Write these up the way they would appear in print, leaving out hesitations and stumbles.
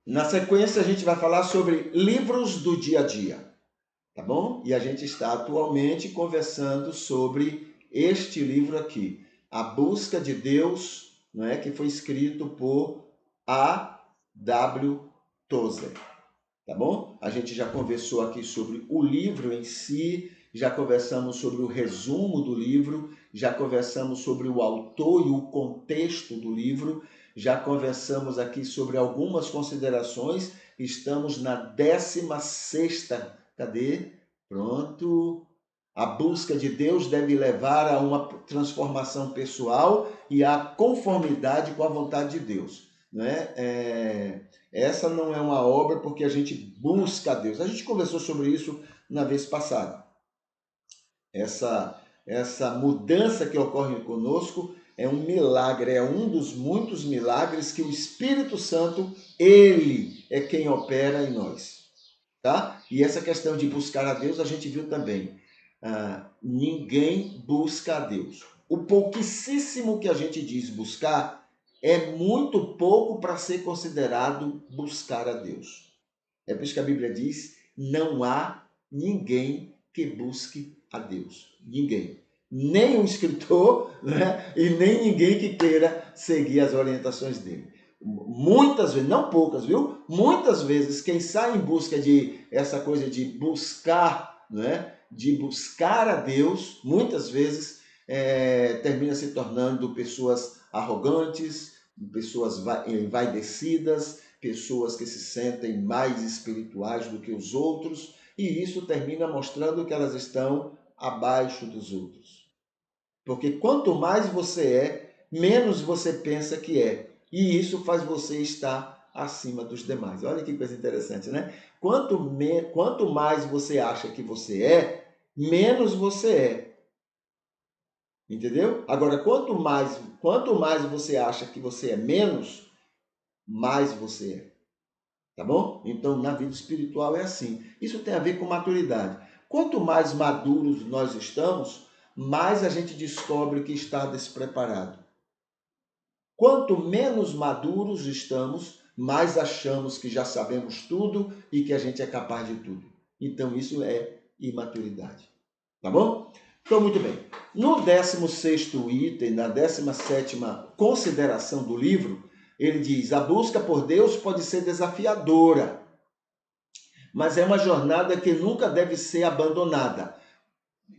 Na sequência, a gente vai falar sobre livros do dia a dia, tá bom? E a gente está atualmente conversando sobre este livro aqui, A Busca de Deus, não é? Que foi escrito por A. W. Tozer, tá bom? A gente já conversou aqui sobre o livro em si, já conversamos sobre o resumo do livro, já conversamos sobre o autor e o contexto do livro, já conversamos aqui sobre algumas considerações. Estamos na 16ª. Cadê? Pronto. A busca de Deus deve levar a uma transformação pessoal e à conformidade com a vontade de Deus, né? Essa não é uma obra porque a gente busca a Deus. A gente conversou sobre isso na vez passada. Essa mudança que ocorre conosco é um milagre, é um dos muitos milagres que o Espírito Santo, ele é quem opera em nós, tá? E essa questão de buscar a Deus, a gente viu também. Ninguém busca a Deus. O pouquíssimo que a gente diz buscar é muito pouco para ser considerado buscar a Deus. É por isso que a Bíblia diz: não há ninguém que busque a Deus. Ninguém. Nem um escritor, né? E nem ninguém que queira seguir as orientações dele. Muitas vezes, não poucas, viu? Muitas vezes, quem sai em busca de essa coisa de buscar, né? De buscar a Deus, muitas vezes termina se tornando pessoas arrogantes, pessoas envaidecidas, pessoas que se sentem mais espirituais do que os outros, e isso termina mostrando que elas estão abaixo dos outros. Porque quanto mais você é, menos você pensa que é. E isso faz você estar acima dos demais. Olha que coisa interessante, né? Quanto mais você acha que você é, menos você é. Entendeu? Agora, quanto mais você acha que você é menos, mais você é. Tá bom? Então, na vida espiritual é assim. Isso tem a ver com maturidade. Quanto mais maduros nós estamos, mais a gente descobre que está despreparado. Quanto menos maduros estamos, mais achamos que já sabemos tudo e que a gente é capaz de tudo. Então, isso é imaturidade. Tá bom? Então, muito bem. No 16º item, na 17ª consideração do livro, ele diz: a busca por Deus pode ser desafiadora, mas é uma jornada que nunca deve ser abandonada.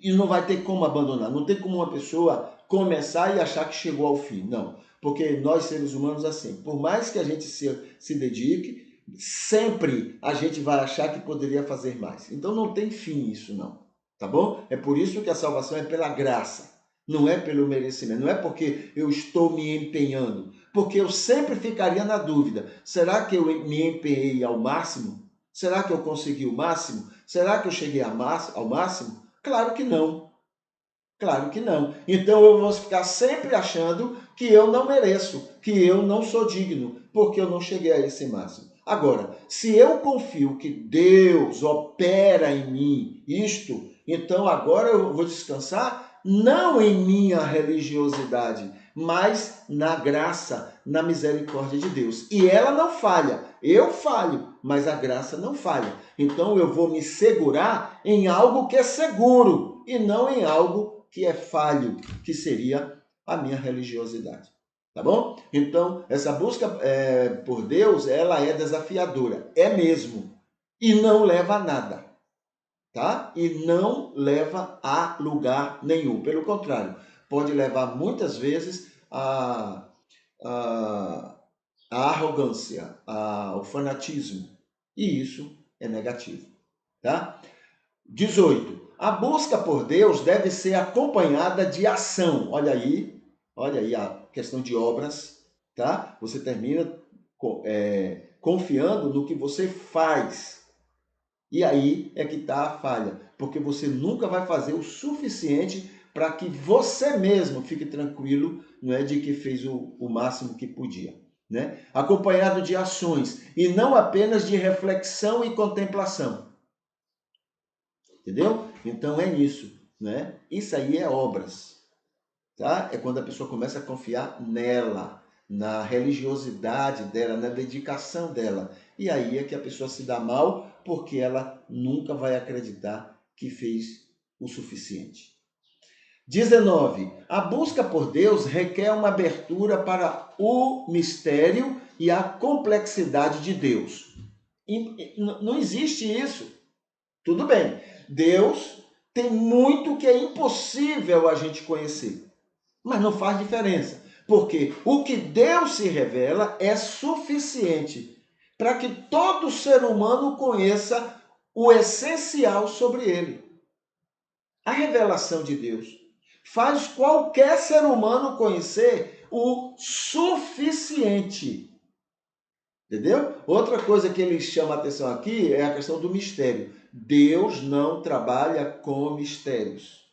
E não vai ter como abandonar. Não tem como uma pessoa começar e achar que chegou ao fim. Não. Porque nós, seres humanos, assim, por mais que a gente se dedique, sempre a gente vai achar que poderia fazer mais. Então não tem fim isso, não. Tá bom? É por isso que a salvação é pela graça. Não é pelo merecimento. Não é porque eu estou me empenhando. Porque eu sempre ficaria na dúvida. Será que eu me empenhei ao máximo? Será que eu consegui o máximo? Será que eu cheguei ao máximo? Claro que não. Claro que não. Então eu vou ficar sempre achando que eu não mereço, que eu não sou digno, porque eu não cheguei a esse máximo. Agora, se eu confio que Deus opera em mim isto, então agora eu vou descansar não em minha religiosidade, mas na graça, na misericórdia de Deus. E ela não falha. Eu falho, mas a graça não falha. Então eu vou me segurar em algo que é seguro e não em algo que é falho, que seria a minha religiosidade. Tá bom? Então, essa busca por Deus, ela é desafiadora. É mesmo. E não leva a nada. Tá? E não leva a lugar nenhum. Pelo contrário, pode levar muitas vezes a arrogância, ao fanatismo. E isso é negativo. Tá? 18. A busca por Deus deve ser acompanhada de ação. Olha aí a questão de obras, tá? Você termina confiando no que você faz. E aí é que está a falha, porque você nunca vai fazer o suficiente para que você mesmo fique tranquilo, não é, de que fez o máximo que podia, né? Acompanhado de ações e não apenas de reflexão e contemplação. Entendeu? Então é isso, né? Isso aí é obras, tá? É quando a pessoa começa a confiar nela. na religiosidade dela, na dedicação dela. E aí é que a pessoa se dá mal, porque ela nunca vai acreditar que fez o suficiente. 19. A busca por Deus requer uma abertura para o mistério e a complexidade de Deus. Não existe isso. Tudo bem, Deus tem muito que é impossível a gente conhecer, mas não faz diferença, porque o que Deus se revela é suficiente para que todo ser humano conheça o essencial sobre ele. A revelação de Deus faz qualquer ser humano conhecer o suficiente. Entendeu? Outra coisa que ele chama a atenção aqui é a questão do mistério. Deus não trabalha com mistérios.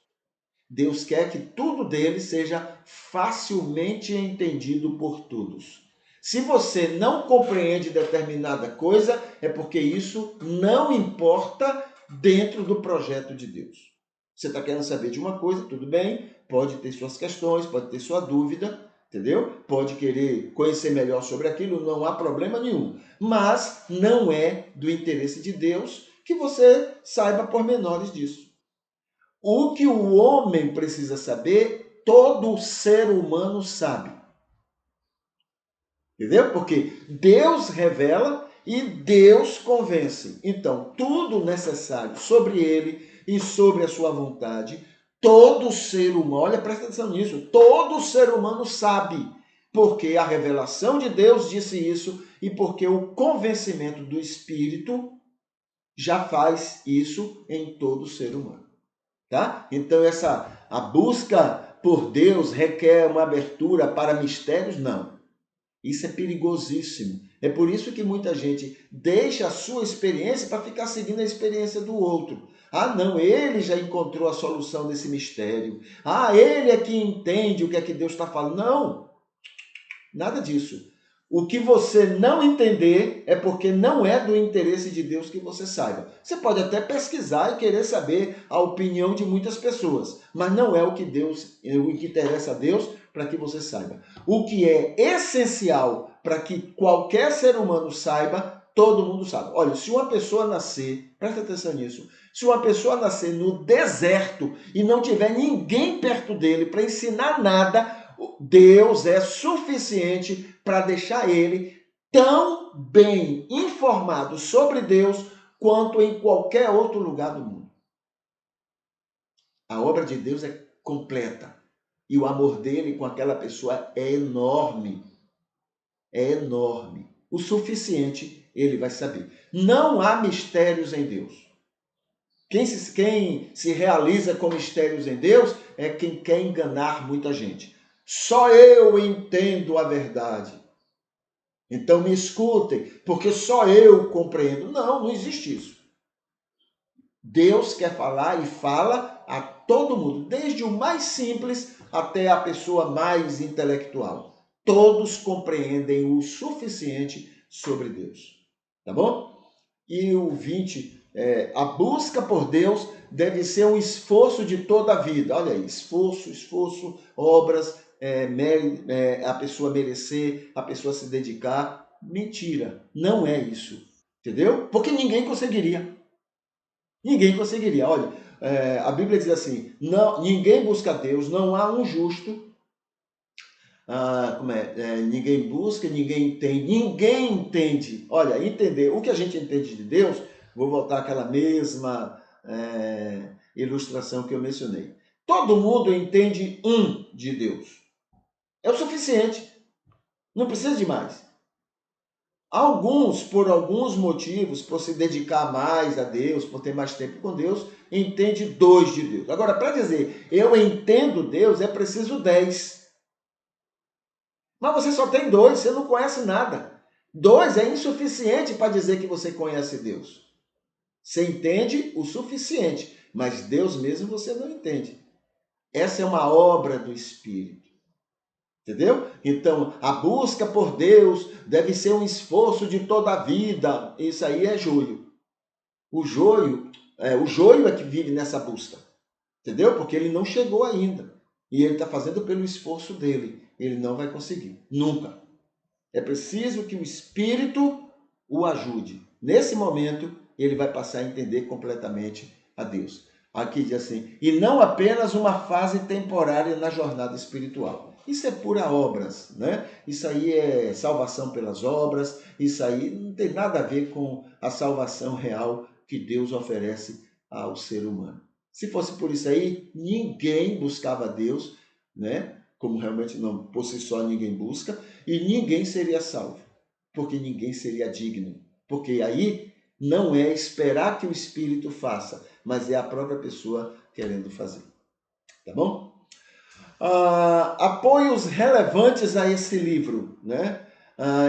Deus quer que tudo dele seja facilmente entendido por todos. Se você não compreende determinada coisa, é porque isso não importa dentro do projeto de Deus. Você está querendo saber de uma coisa, tudo bem, pode ter suas questões, pode ter sua dúvida, entendeu? Pode querer conhecer melhor sobre aquilo, não há problema nenhum. Mas não é do interesse de Deus que você saiba pormenores disso. O que o homem precisa saber, todo ser humano sabe. Entendeu? Porque Deus revela e Deus convence. Então, tudo necessário sobre ele e sobre a sua vontade, todo ser humano, olha, presta atenção nisso, todo ser humano sabe. Porque a revelação de Deus disse isso e porque o convencimento do Espírito já faz isso em todo ser humano. Tá? Então, a busca por Deus requer uma abertura para mistérios? Não. Isso é perigosíssimo. É por isso que muita gente deixa a sua experiência para ficar seguindo a experiência do outro. Ah, não, ele já encontrou a solução desse mistério. Ah, ele é que entende o que é que Deus está falando. Não, nada disso. O que você não entender é porque não é do interesse de Deus que você saiba. Você pode até pesquisar e querer saber a opinião de muitas pessoas, mas não é o que interessa a Deus para que você saiba. O que é essencial para que qualquer ser humano saiba, todo mundo sabe. Olha, se uma pessoa nascer, presta atenção nisso, se uma pessoa nascer no deserto e não tiver ninguém perto dele para ensinar nada, Deus é suficiente para deixar ele tão bem informado sobre Deus quanto em qualquer outro lugar do mundo. A obra de Deus é completa e o amor dele com aquela pessoa é enorme. É enorme. O suficiente ele vai saber. Não há mistérios em Deus. Quem se realiza com mistérios em Deus é quem quer enganar muita gente. Só eu entendo a verdade. Então me escutem, porque só eu compreendo. Não, não existe isso. Deus quer falar e fala a todo mundo, desde o mais simples até a pessoa mais intelectual. Todos compreendem o suficiente sobre Deus. Tá bom? E o 20, a busca por Deus deve ser um esforço de toda a vida. Olha aí, esforço, obras, a pessoa merecer, a pessoa se dedicar. Mentira, não é isso. Entendeu? Porque ninguém conseguiria. Ninguém conseguiria. Olha, a Bíblia diz assim, não, ninguém busca Deus, não há um justo. Ninguém busca, ninguém entende. Olha, entender o que a gente entende de Deus, vou voltar àquela mesma ilustração que eu mencionei. Todo mundo entende de Deus. É o suficiente. Não precisa de mais. Alguns, por alguns motivos, por se dedicar mais a Deus, por ter mais tempo com Deus, entende 2 de Deus. Agora, para dizer eu entendo Deus, é preciso 10. Mas você só tem 2, você não conhece nada. 2 é insuficiente para dizer que você conhece Deus. Você entende o suficiente, mas Deus mesmo você não entende. Essa é uma obra do Espírito. Entendeu? Então, a busca por Deus deve ser um esforço de toda a vida. Isso aí é joio. O joio é que vive nessa busca. Entendeu? Porque ele não chegou ainda. E ele está fazendo pelo esforço dele. Ele não vai conseguir. Nunca. É preciso que o Espírito o ajude. Nesse momento, ele vai passar a entender completamente a Deus. Aqui diz assim, e não apenas uma fase temporária na jornada espiritual. Isso é pura obras, né? Isso aí é salvação pelas obras, isso aí não tem nada a ver com a salvação real que Deus oferece ao ser humano. Se fosse por isso aí, ninguém buscava Deus, né? Como realmente não, por si só ninguém busca, e ninguém seria salvo, porque ninguém seria digno. Porque aí não é esperar que o Espírito faça, mas é a própria pessoa querendo fazer. Tá bom? Apoios relevantes a esse livro, né?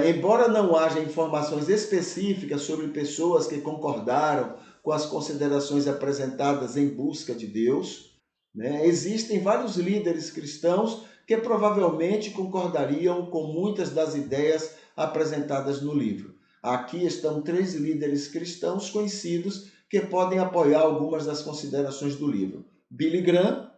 Embora não haja informações específicas sobre pessoas que concordaram com as considerações apresentadas em busca de Deus, né? Existem vários líderes cristãos que provavelmente concordariam com muitas das ideias apresentadas no livro. Aqui estão 3 líderes cristãos conhecidos que podem apoiar algumas das considerações do livro. Billy Graham,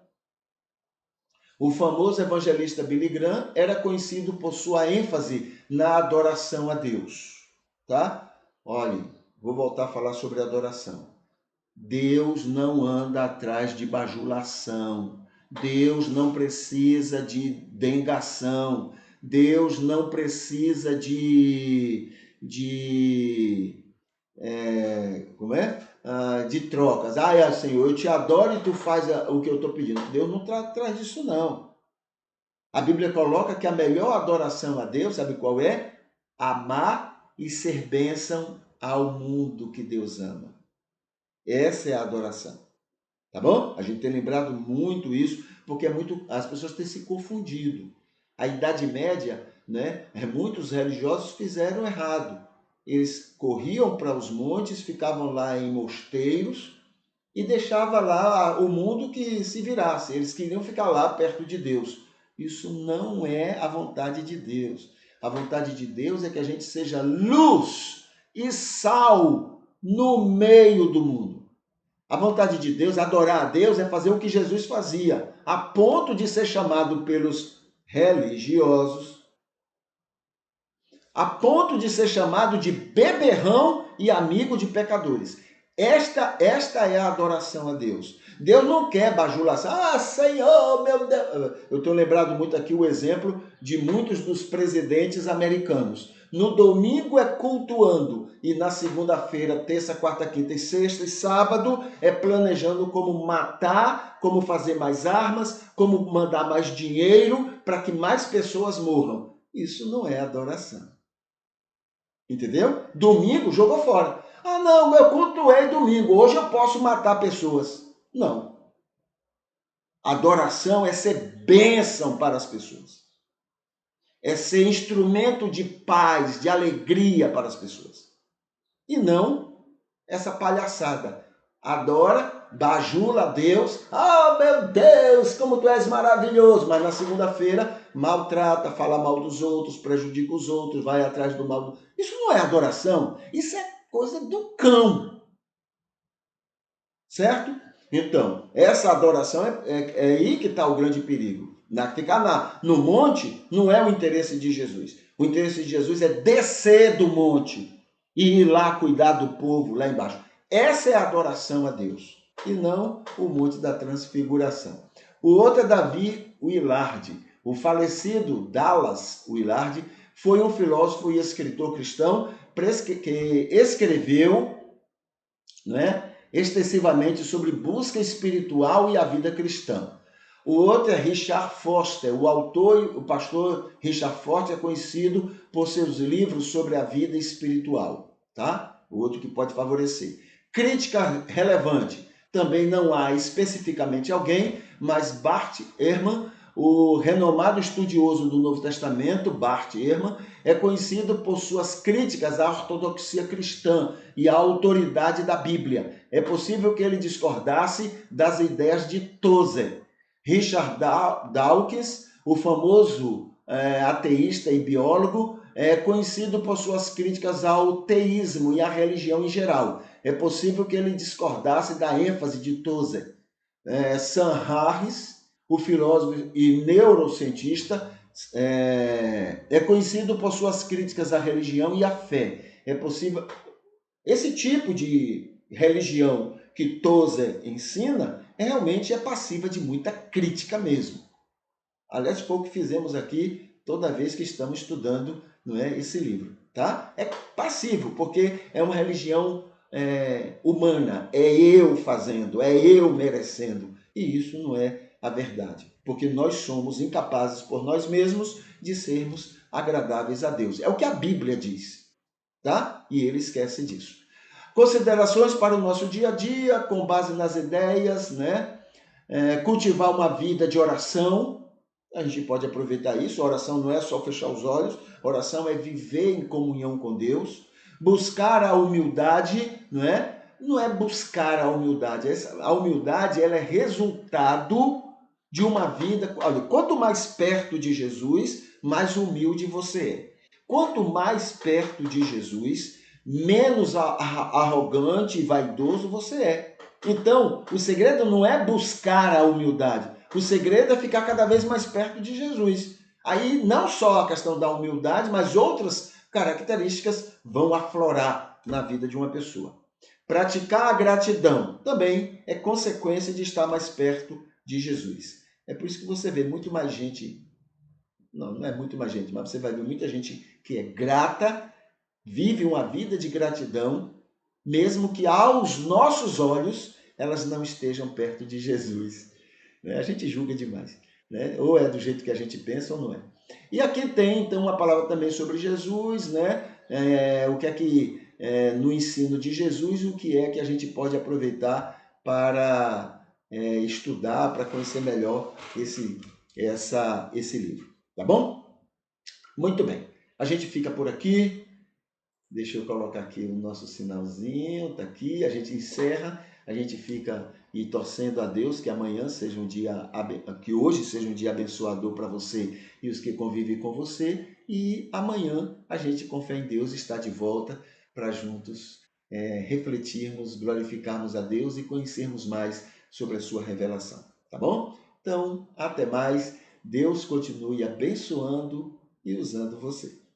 o famoso evangelista Billy Graham, era conhecido por sua ênfase na adoração a Deus. Tá? Olhem, vou voltar a falar sobre adoração. Deus não anda atrás de bajulação. Deus não precisa de dengação. Deus não precisa de trocas. Senhor, eu te adoro e tu faz o que eu estou pedindo. Deus não está atrás disso, não. A Bíblia coloca que a melhor adoração a Deus, sabe qual é? Amar e ser bênção ao mundo que Deus ama. Essa é a adoração. Tá bom? A gente tem lembrado muito isso, porque as pessoas têm se confundido. A Idade Média, né, muitos religiosos fizeram errado. Eles corriam para os montes, ficavam lá em mosteiros e deixavam lá o mundo que se virasse. Eles queriam ficar lá perto de Deus. Isso não é a vontade de Deus. A vontade de Deus é que a gente seja luz e sal no meio do mundo. A vontade de Deus, adorar a Deus, é fazer o que Jesus fazia, a ponto de ser chamado pelos religiosos, a ponto de ser chamado de beberrão e amigo de pecadores. Esta é a adoração a Deus. Deus não quer bajulação. Senhor, meu Deus. Eu estou lembrado muito aqui o exemplo de muitos dos presidentes americanos. No domingo é cultuando e na segunda-feira, terça, quarta, quinta e sexta e sábado é planejando como matar, como fazer mais armas, como mandar mais dinheiro para que mais pessoas morram. Isso não é adoração. Entendeu? Domingo jogou fora. Não, eu cultuei domingo, hoje eu posso matar pessoas. Não. Adoração é ser bênção para as pessoas. É ser instrumento de paz, de alegria para as pessoas. E não essa palhaçada. Adora, bajula a Deus. Meu Deus, como tu és maravilhoso. Mas na segunda-feira maltrata, fala mal dos outros, prejudica os outros, vai atrás do mal. Isso não é adoração. Isso é coisa do cão. Certo? Então, essa adoração é aí que está o grande perigo. Ficar no monte não é o interesse de Jesus. O interesse de Jesus é descer do monte e ir lá cuidar do povo lá embaixo. Essa é a adoração a Deus, e não o Monte da Transfiguração. O outro é Davi Willard. O falecido Dallas Willard foi um filósofo e escritor cristão que escreveu, né, extensivamente sobre busca espiritual e a vida cristã. O outro é Richard Foster. O autor, o pastor Richard Foster, é conhecido por seus livros sobre a vida espiritual, tá? O outro que pode favorecer. Crítica relevante. Também não há especificamente alguém, mas Bart Ehrman, o renomado estudioso do Novo Testamento, Bart Ehrman, é conhecido por suas críticas à ortodoxia cristã e à autoridade da Bíblia. É possível que ele discordasse das ideias de Tozer. Richard Dawkins, o famoso ateísta e biólogo, é conhecido por suas críticas ao teísmo e à religião em geral. É possível que ele discordasse da ênfase de Tozer. Sam Harris, o filósofo e neurocientista, é conhecido por suas críticas à religião e à fé. É possível. Esse tipo de religião que Tozer ensina realmente é passiva de muita crítica mesmo. Aliás, foi o que fizemos aqui toda vez que estamos estudando, não é, esse livro, tá? É passivo, porque é uma religião humana, é eu fazendo, é eu merecendo. E isso não é a verdade, porque nós somos incapazes por nós mesmos de sermos agradáveis a Deus. É o que a Bíblia diz, tá? E ele esquece disso. Considerações para o nosso dia a dia, com base nas ideias, né? Cultivar uma vida de oração. A gente pode aproveitar isso. A oração não é só fechar os olhos, a oração é viver em comunhão com Deus. Buscar a humildade, não é? Não é buscar a humildade. A humildade ela é resultado de uma vida. Olha, quanto mais perto de Jesus, mais humilde você é. Quanto mais perto de Jesus, menos arrogante e vaidoso você é. Então, o segredo não é buscar a humildade. O segredo é ficar cada vez mais perto de Jesus. Aí, não só a questão da humildade, mas outras características vão aflorar na vida de uma pessoa. Praticar a gratidão também é consequência de estar mais perto de Jesus. É por isso que você vê muito mais gente, não é muito mais gente, mas você vai ver muita gente que é grata, vive uma vida de gratidão, mesmo que aos nossos olhos elas não estejam perto de Jesus. A gente julga demais, né? Ou é do jeito que a gente pensa ou não é. E aqui tem então uma palavra também sobre Jesus, né? O que é que no ensino de Jesus, o que é que a gente pode aproveitar para estudar, para conhecer melhor esse livro, tá bom? Muito bem. A gente fica por aqui. Deixa eu colocar aqui o nosso sinalzinho, tá aqui, a gente encerra, a gente fica e torcendo a Deus que amanhã seja um dia, que hoje seja um dia abençoador para você e os que convivem com você, e amanhã a gente, com fé em Deus, está de volta para juntos refletirmos, glorificarmos a Deus e conhecermos mais sobre a sua revelação, tá bom? Então, até mais, Deus continue abençoando e usando você.